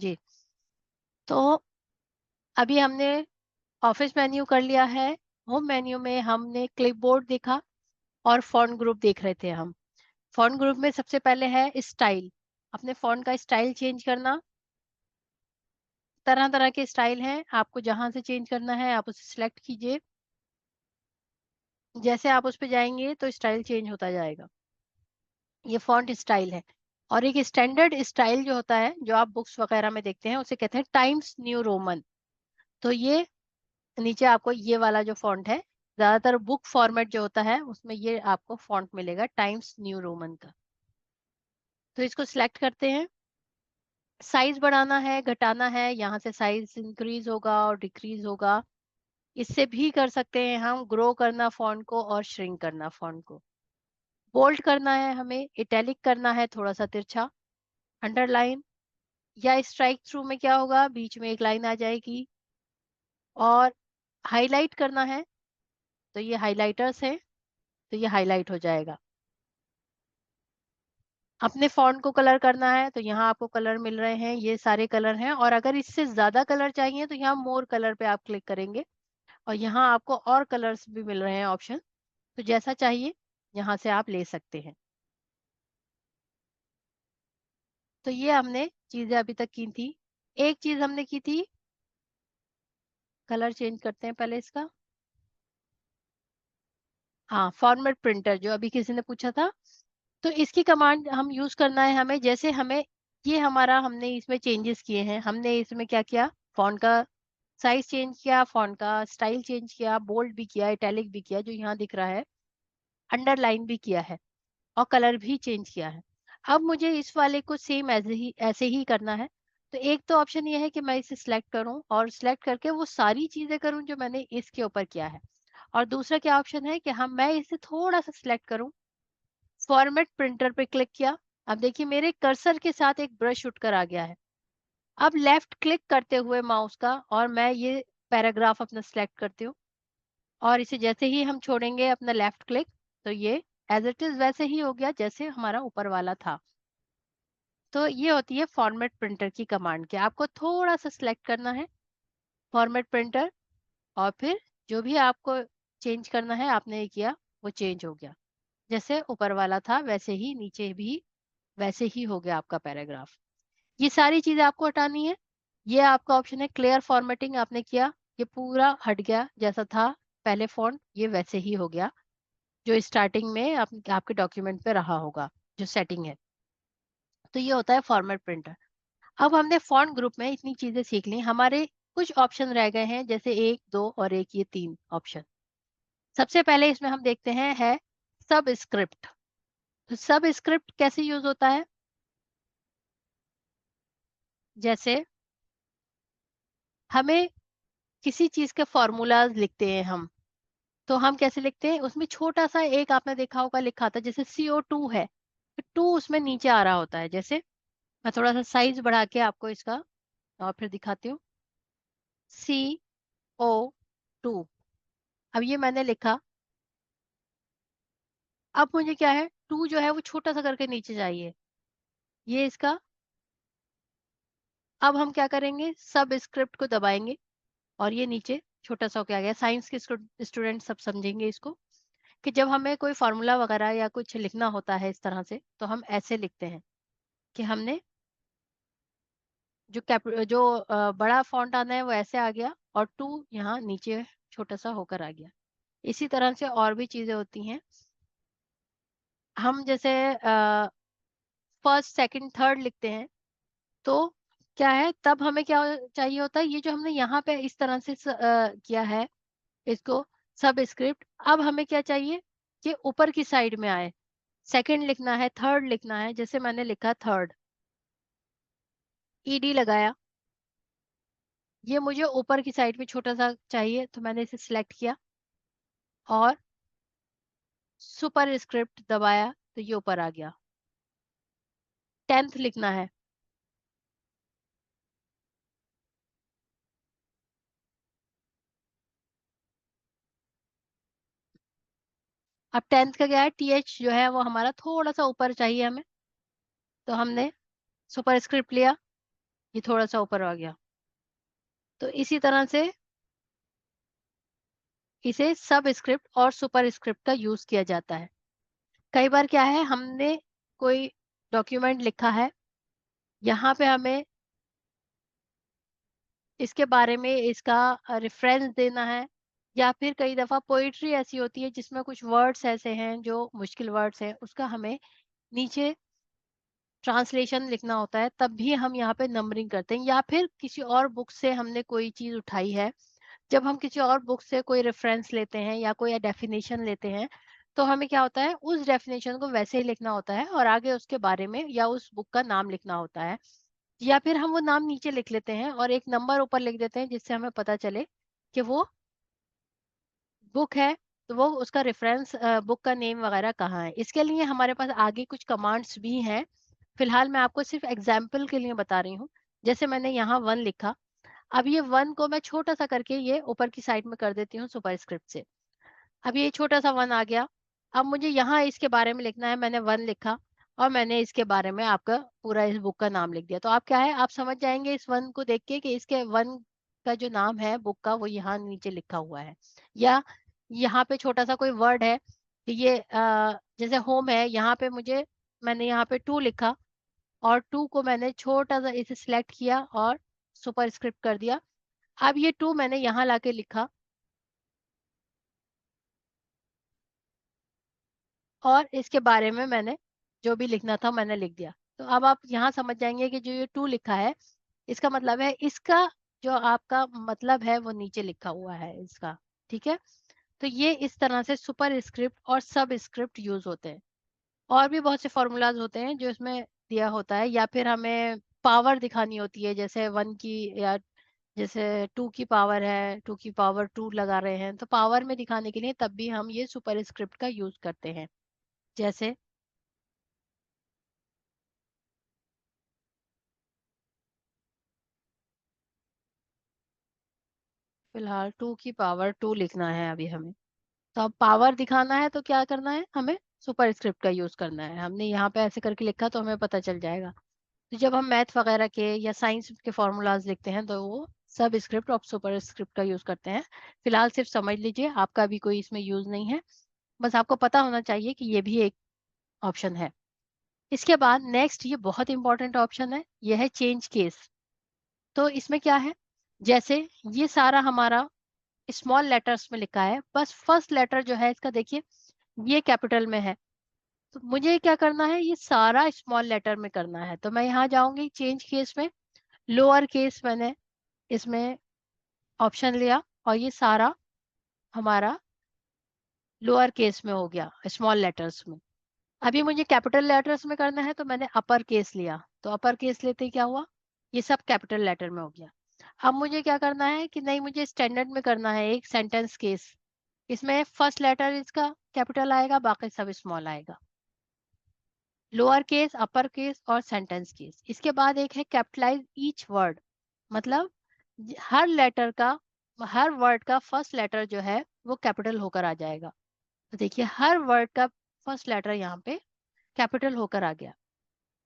जी। तो अभी हमने ऑफिस मेन्यू कर लिया है। होम मेन्यू में हमने क्लिपबोर्ड देखा और फॉन्ट ग्रुप देख रहे थे हम। फॉन्ट ग्रुप में सबसे पहले है स्टाइल। अपने फॉन्ट का स्टाइल चेंज करना। तरह तरह के स्टाइल हैं, आपको जहां से चेंज करना है आप उसे सिलेक्ट कीजिए। जैसे आप उस पर जाएंगे तो स्टाइल चेंज होता जाएगा। ये फॉन्ट स्टाइल है। और एक स्टैंडर्ड स्टाइल जो होता है, जो आप बुक्स वगैरह में देखते हैं, उसे कहते हैं टाइम्स न्यू रोमन। तो ये नीचे आपको ये वाला जो फॉन्ट है, ज्यादातर बुक फॉर्मेट जो होता है उसमें ये आपको फॉन्ट मिलेगा टाइम्स न्यू रोमन का। तो इसको सिलेक्ट करते हैं। साइज बढ़ाना है घटाना है, यहाँ से साइज इंक्रीज होगा और डिक्रीज होगा। इससे भी कर सकते हैं हम ग्रो करना फॉन्ट को और श्रिंक करना फॉन्ट को। बोल्ड करना है हमें, इटैलिक करना है थोड़ा सा तिरछा, अंडरलाइन या स्ट्राइक थ्रू में क्या होगा, बीच में एक लाइन आ जाएगी। और हाईलाइट करना है तो ये हाइलाइटर्स है, तो ये हाईलाइट हो जाएगा। अपने फॉन्ट को कलर करना है तो यहाँ आपको कलर मिल रहे हैं, ये सारे कलर हैं। और अगर इससे ज्यादा कलर चाहिए तो यहाँ मोर कलर पे आप क्लिक करेंगे और यहाँ आपको और कलर्स भी मिल रहे हैं ऑप्शन। तो जैसा चाहिए यहाँ से आप ले सकते हैं। तो ये हमने चीजें अभी तक की थी। एक चीज हमने की थी, कलर चेंज करते हैं पहले इसका। हाँ, फॉर्मेट प्रिंटर जो अभी किसी ने पूछा था, तो इसकी कमांड हम यूज करना है हमें। जैसे हमें ये हमारा हमने इसमें चेंजेस किए हैं, हमने इसमें क्या किया, फॉन्ट का साइज चेंज किया, फॉन्ट का स्टाइल चेंज किया, बोल्ड भी किया, इटैलिक भी किया जो यहाँ दिख रहा है, अंडरलाइन भी किया है और कलर भी चेंज किया है। अब मुझे इस वाले को सेम ऐसे ही करना है। तो एक तो ऑप्शन ये है कि मैं इसे सिलेक्ट करूं और सिलेक्ट करके वो सारी चीजें करूं जो मैंने इसके ऊपर किया है। और दूसरा क्या ऑप्शन है कि हम मैं इसे थोड़ा सा सिलेक्ट करूं, फॉर्मेट प्रिंटर पे क्लिक किया। अब देखिए मेरे कर्सर के साथ एक ब्रश उठकर आ गया है। अब लेफ्ट क्लिक करते हुए माउस का और मैं ये पैराग्राफ अपना सिलेक्ट करती हूँ और इसे जैसे ही हम छोड़ेंगे अपना लेफ्ट क्लिक, तो ये एज इट इज वैसे ही हो गया जैसे हमारा ऊपर वाला था। तो ये होती है फॉर्मेट प्रिंटर की कमांड के, आपको थोड़ा सा सिलेक्ट करना है फॉर्मेट प्रिंटर और फिर जो भी आपको चेंज करना है आपने ये किया, वो चेंज हो गया। जैसे ऊपर वाला था वैसे ही नीचे भी वैसे ही हो गया आपका पैराग्राफ। ये सारी चीजें आपको हटानी है। ये आपका ऑप्शन है क्लियर फॉर्मेटिंग, आपने किया, ये पूरा हट गया जैसा था पहले फॉन्ट, ये वैसे ही हो गया जो स्टार्टिंग में आपके डॉक्यूमेंट पे रहा होगा, जो सेटिंग है। तो ये होता है फॉर्मेट प्रिंटर। अब हमने फॉन्ट ग्रुप में इतनी चीजें सीख ली, हमारे कुछ ऑप्शन रह गए हैं, जैसे एक दो और एक, ये तीन ऑप्शन। सबसे पहले इसमें हम देखते हैं है सब स्क्रिप्ट। तो सब स्क्रिप्ट कैसे यूज होता है, जैसे हमें किसी चीज के फॉर्मूलाज लिखते हैं हम, तो हम कैसे लिखते हैं, उसमें छोटा सा एक आपने देखा होगा लिखा था, जैसे CO2 है तो टू उसमें नीचे आ रहा होता है। जैसे मैं थोड़ा सा साइज बढ़ा के आपको इसका और फिर दिखाती हूँ, CO2। अब ये मैंने लिखा। अब मुझे क्या है, टू जो है वो छोटा सा करके नीचे चाहिए, ये इसका। अब हम क्या करेंगे, सब स्क्रिप्ट को दबाएंगे और ये नीचे छोटा सा हो आ गया। साइंस के स्टूडेंट सब समझेंगे इसको, कि जब हमें कोई फॉर्मूला वगैरह या कुछ लिखना होता है इस तरह से, तो हम ऐसे लिखते हैं कि हमने जो बड़ा फॉन्ट आना है वो ऐसे आ गया और टू यहाँ नीचे छोटा सा होकर आ गया। इसी तरह से और भी चीजें होती हैं। हम जैसे फर्स्ट सेकंड थर्ड लिखते हैं, तो क्या है, तब हमें क्या चाहिए होता है, ये जो हमने यहाँ पे इस तरह से किया है इसको सब स्क्रिप्ट, अब हमें क्या चाहिए कि ऊपर की साइड में आए। सेकंड लिखना है, थर्ड लिखना है, जैसे मैंने लिखा थर्ड, ED लगाया, ये मुझे ऊपर की साइड में छोटा सा चाहिए तो मैंने इसे सिलेक्ट किया और सुपर स्क्रिप्ट दबाया तो ये ऊपर आ गया। टेंथ लिखना है, अब टेंथ का क्या है, TH जो है वो हमारा थोड़ा सा ऊपर चाहिए हमें, तो हमने सुपर स्क्रिप्ट लिया ये थोड़ा सा ऊपर आ गया। तो इसी तरह से इसे सब स्क्रिप्ट और सुपर स्क्रिप्ट का यूज किया जाता है। कई बार क्या है, हमने कोई डॉक्यूमेंट लिखा है, यहाँ पे हमें इसके बारे में इसका रेफरेंस देना है, या फिर कई दफा पोइट्री ऐसी होती है जिसमें कुछ वर्ड्स ऐसे हैं जो मुश्किल वर्ड्स हैं, उसका हमें नीचे ट्रांसलेशन लिखना होता है, तब भी हम यहाँ पे नंबरिंग करते हैं। या फिर किसी और बुक से हमने कोई चीज उठाई है, जब हम किसी और बुक से कोई रेफरेंस लेते हैं या कोई डेफिनेशन लेते हैं, तो हमें क्या होता है, उस डेफिनेशन को वैसे ही लिखना होता है और आगे उसके बारे में या उस बुक का नाम लिखना होता है। या फिर हम वो नाम नीचे लिख लेते हैं और एक नंबर ऊपर लिख देते हैं, जिससे हमें पता चले कि वो बुक है, तो वो उसका रेफरेंस, बुक का नेम वगैरह कहाँ है। इसके लिए हमारे पास आगे कुछ कमांड्स भी हैं। फिलहाल मैं आपको सिर्फ एग्जाम्पल के लिए बता रही हूँ। जैसे मैंने यहाँ वन लिखा, अब ये वन को मैं छोटा सा करके ये ऊपर की साइड में कर देती हूँ सुपरस्क्रिप्ट से। अब ये छोटा सा वन आ गया। अब मुझे यहाँ इसके बारे में लिखना है, मैंने वन लिखा और मैंने इसके बारे में आपका पूरा इस बुक का नाम लिख दिया। तो आप क्या है, आप समझ जाएंगे इस वन को देख के कि इसके वन का जो नाम है बुक का, वो यहाँ नीचे लिखा हुआ है। या यहाँ पे छोटा सा कोई वर्ड है कि ये जैसे होम है, यहाँ पे मैंने यहाँ पे टू लिखा और टू को मैंने छोटा सा इसे सिलेक्ट किया और सुपर स्क्रिप्ट कर दिया। अब ये टू मैंने यहाँ लाके लिखा और इसके बारे में मैंने जो भी लिखना था मैंने लिख दिया। तो अब आप यहाँ समझ जाएंगे कि जो ये टू लिखा है, इसका मतलब है इसका जो आपका मतलब है वो नीचे लिखा हुआ है इसका। ठीक है। तो ये इस तरह से सुपर स्क्रिप्ट और सब स्क्रिप्ट यूज होते हैं। और भी बहुत से फॉर्मूलाज होते हैं जो इसमें दिया होता है, या फिर हमें पावर दिखानी होती है, जैसे वन की, या जैसे टू की पावर है, टू की पावर टू लगा रहे हैं, तो पावर में दिखाने के लिए तब भी हम ये सुपर स्क्रिप्ट का यूज करते हैं। जैसे फिलहाल टू की पावर टू लिखना है अभी हमें। तो अब पावर दिखाना है तो क्या करना है, हमें सुपर स्क्रिप्ट का यूज करना है। हमने यहाँ पे ऐसे करके लिखा तो हमें पता चल जाएगा। तो जब हम मैथ वगैरह के या साइंस के फॉर्मूलाज लिखते हैं तो वो सब स्क्रिप्ट और सुपर स्क्रिप्ट का यूज करते हैं। फिलहाल सिर्फ समझ लीजिए, आपका भी कोई इसमें यूज नहीं है। बस आपको पता होना चाहिए कि ये भी एक ऑप्शन है। इसके बाद नेक्स्ट, ये बहुत इंपॉर्टेंट ऑप्शन है, ये है चेंज केस। तो इसमें क्या है, जैसे ये सारा हमारा स्मॉल लेटर्स में लिखा है, बस फर्स्ट लेटर जो है इसका देखिए ये कैपिटल में है। तो मुझे क्या करना है, ये सारा स्मॉल लेटर में करना है। तो मैं यहाँ जाऊंगी चेंज केस में, लोअर केस मैंने इसमें ऑप्शन लिया और ये सारा हमारा लोअर केस में हो गया, स्मॉल लेटर्स में। अभी मुझे कैपिटल लेटर्स में करना है तो मैंने अपर केस लिया, तो अपर केस लेते ही क्या हुआ, ये सब कैपिटल लेटर में हो गया। अब मुझे क्या करना है कि नहीं, मुझे स्टैंडर्ड में करना है एक सेंटेंस केस। इसमें फर्स्ट लेटर इसका कैपिटल आएगा, बाकी सब स्मॉल आएगा। लोअर केस, अपर केस और सेंटेंस केस। इसके बाद एक है कैपिटलाइज ईच वर्ड, मतलब हर लेटर का, हर वर्ड का फर्स्ट लेटर जो है वो कैपिटल होकर आ जाएगा। तो देखिए हर वर्ड का फर्स्ट लेटर यहाँ पे कैपिटल होकर आ गया।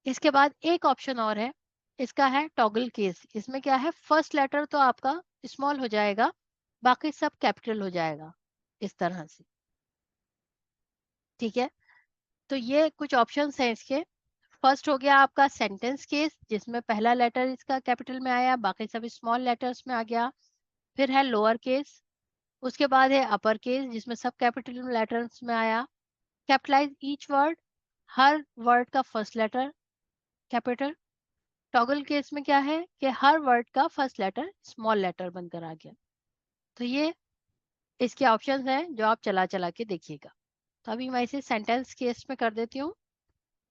इसके बाद एक ऑप्शन और है, इसका है टॉगल केस। इसमें क्या है, फर्स्ट लेटर तो आपका स्मॉल हो जाएगा, बाकी सब कैपिटल हो जाएगा इस तरह से। ठीक है। तो ये कुछ ऑप्शंस हैं इसके। फर्स्ट हो गया आपका सेंटेंस केस, जिसमें पहला लेटर इसका कैपिटल में आया, बाकी सब स्मॉल लेटर्स में आ गया। फिर है लोअर केस, उसके बाद है अपर केस जिसमें सब कैपिटल लेटर्स में आया। कैपिटलाइज ईच वर्ड, हर वर्ड का first letter capital. Toggle case में क्या है कि हर वर्ड का फर्स्ट लेटर स्मॉल लेटर बनकर आ गया। तो ये इसके ऑप्शंस हैं जो आप चला चला के देखिएगा। तो अभी मैं इसे सेंटेंस केस में कर देती हूँ,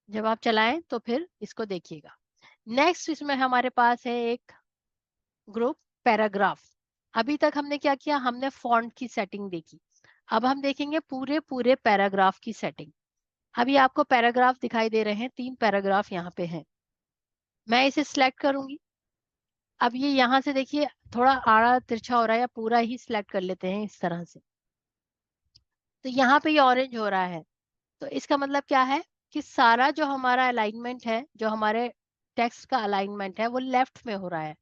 जब आप चलाएं तो फिर इसको देखिएगा। नेक्स्ट इसमें हमारे पास है एक ग्रुप, पैराग्राफ। अभी तक हमने क्या किया, हमने फॉन्ट की सेटिंग देखी। अब हम देखेंगे पूरे पूरे पैराग्राफ की सेटिंग। अभी आपको पैराग्राफ दिखाई दे रहे हैं, 3 पैराग्राफ यहाँ पे हैं। मैं इसे सिलेक्ट करूंगी। अब ये यहाँ से देखिए थोड़ा आड़ा तिरछा हो रहा है, या पूरा ही सिलेक्ट कर लेते हैं इस तरह से। तो यहाँ पे ये ऑरेंज हो रहा है, तो इसका मतलब क्या है कि सारा जो हमारा अलाइनमेंट है, जो हमारे टेक्स्ट का अलाइनमेंट है वो लेफ्ट में हो रहा है।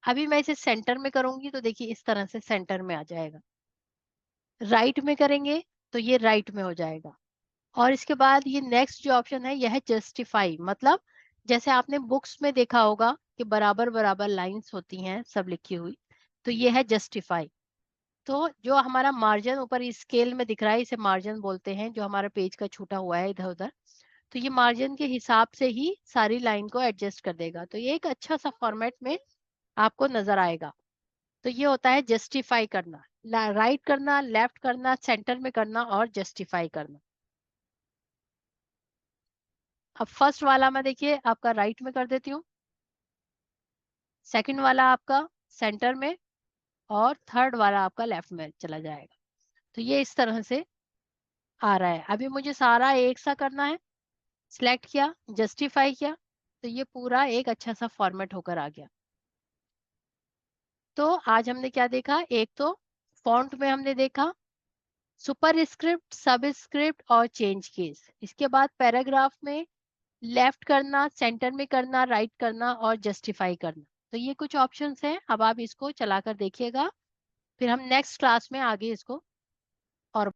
अभी मैं इसे सेंटर में करूंगी तो देखिए इस तरह से सेंटर में आ जाएगा। राइट में करेंगे तो ये राइट में हो जाएगा। और इसके बाद ये नेक्स्ट जो ऑप्शन है यह है जस्टिफाई, मतलब जैसे आपने बुक्स में देखा होगा कि बराबर बराबर लाइंस होती हैं सब लिखी हुई, तो ये है जस्टिफाई। तो जो हमारा मार्जिन ऊपर इस स्केल में दिख रहा है इसे मार्जिन बोलते हैं, जो हमारा पेज का छूटा हुआ है इधर उधर, तो ये मार्जिन के हिसाब से ही सारी लाइन को एडजस्ट कर देगा। तो ये एक अच्छा सा फॉर्मेट में आपको नजर आएगा। तो ये होता है जस्टिफाई करना, राइट करना, लेफ्ट करना, सेंटर में करना और जस्टिफाई करना। अब फर्स्ट वाला मैं देखिए आपका राइट में कर देती हूँ, सेकंड वाला आपका सेंटर में, और थर्ड वाला आपका लेफ्ट में चला जाएगा। तो ये इस तरह से आ रहा है। अभी मुझे सारा एक सा करना है, सिलेक्ट किया, जस्टिफाई किया, तो ये पूरा एक अच्छा सा फॉर्मेट होकर आ गया। तो आज हमने क्या देखा, एक तो फॉन्ट में हमने देखा सुपर स्क्रिप्ट, सब स्क्रिप्ट और चेंज केस। इसके बाद पैराग्राफ में लेफ्ट करना, सेंटर में करना, राइट करना और जस्टिफाई करना। तो ये कुछ ऑप्शंस हैं, अब आप इसको चलाकर देखिएगा, फिर हम नेक्स्ट क्लास में आगे इसको और